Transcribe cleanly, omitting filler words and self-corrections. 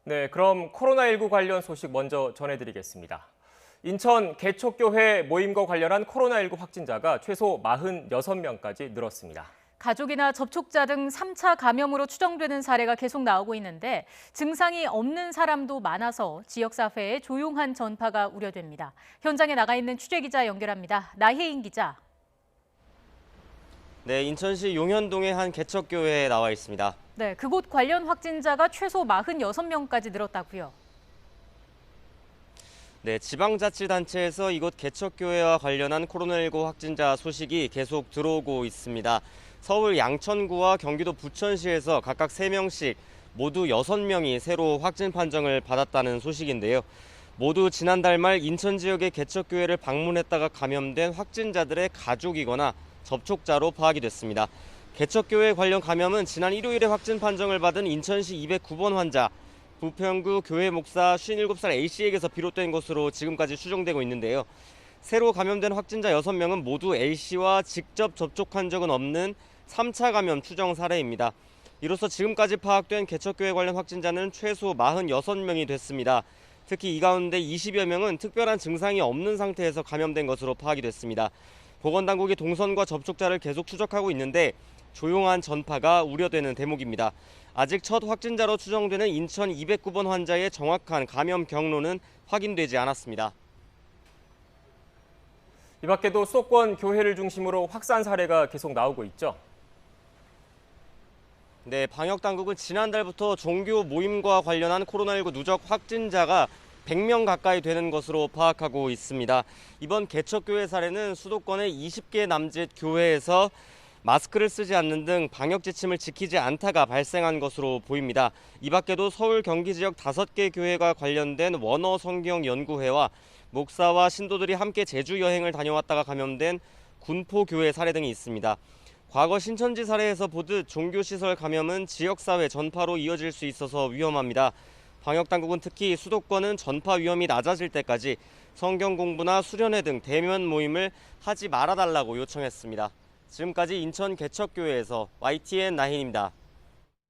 네, 그럼 코로나19 관련 소식 먼저 전해드리겠습니다. 인천 개척교회 모임과 관련한 코로나19 확진자가 최소 46명까지 늘었습니다. 가족이나 접촉자 등 3차 감염으로 추정되는 사례가 계속 나오고 있는데 증상이 없는 사람도 많아서 지역사회에 조용한 전파가 우려됩니다. 현장에 나가 있는 취재기자 연결합니다. 나혜인 기자. 네, 인천시 용현동의 한 개척교회에 나와 있습니다. 네, 그곳 관련 확진자가 최소 46명까지 늘었다고요. 네, 지방자치단체에서 이곳 개척교회와 관련한 코로나19 확진자 소식이 계속 들어오고 있습니다. 서울 양천구와 경기도 부천시에서 각각 3명씩 모두 6명이 새로 확진 판정을 받았다는 소식인데요. 모두 지난달 말 인천 지역의 개척교회를 방문했다가 감염된 확진자들의 가족이거나 접촉자로 파악이 됐습니다. 개척교회 관련 감염은 지난 일요일에 확진 판정을 받은 인천시 209번 환자, 부평구 교회 목사 57살 A씨에게서 비롯된 것으로 지금까지 추정되고 있는데요. 새로 감염된 확진자 6명은 모두 A씨와 직접 접촉한 적은 없는 3차 감염 추정 사례입니다. 이로써 지금까지 파악된 개척교회 관련 확진자는 최소 46명이 됐습니다. 특히 이 가운데 20여 명은 특별한 증상이 없는 상태에서 감염된 것으로 파악이 됐습니다. 보건당국이 동선과 접촉자를 계속 추적하고 있는데 조용한 전파가 우려되는 대목입니다. 아직 첫 확진자로 추정되는 인천 209번 환자의 정확한 감염 경로는 확인되지 않았습니다. 이 밖에도 수도권 교회를 중심으로 확산 사례가 계속 나오고 있죠. 네, 방역당국은 지난달부터 종교 모임과 관련한 코로나19 누적 확진자가 100명 가까이 되는 것으로 파악하고 있습니다. 이번 개척교회 사례는 수도권의 20개 남짓 교회에서 마스크를 쓰지 않는 등 방역 지침을 지키지 않다가 발생한 것으로 보입니다. 이 밖에도 서울 경기 지역 5개 교회가 관련된 원어 성경 연구회와 목사와 신도들이 함께 제주 여행을 다녀왔다가 감염된 군포교회 사례 등이 있습니다. 과거 신천지 사례에서 보듯 종교시설 감염은 지역사회 전파로 이어질 수 있어서 위험합니다. 방역당국은 특히 수도권은 전파 위험이 낮아질 때까지 성경 공부나 수련회 등 대면 모임을 하지 말아달라고 요청했습니다. 지금까지 인천 개척교회에서 YTN 나힌입니다.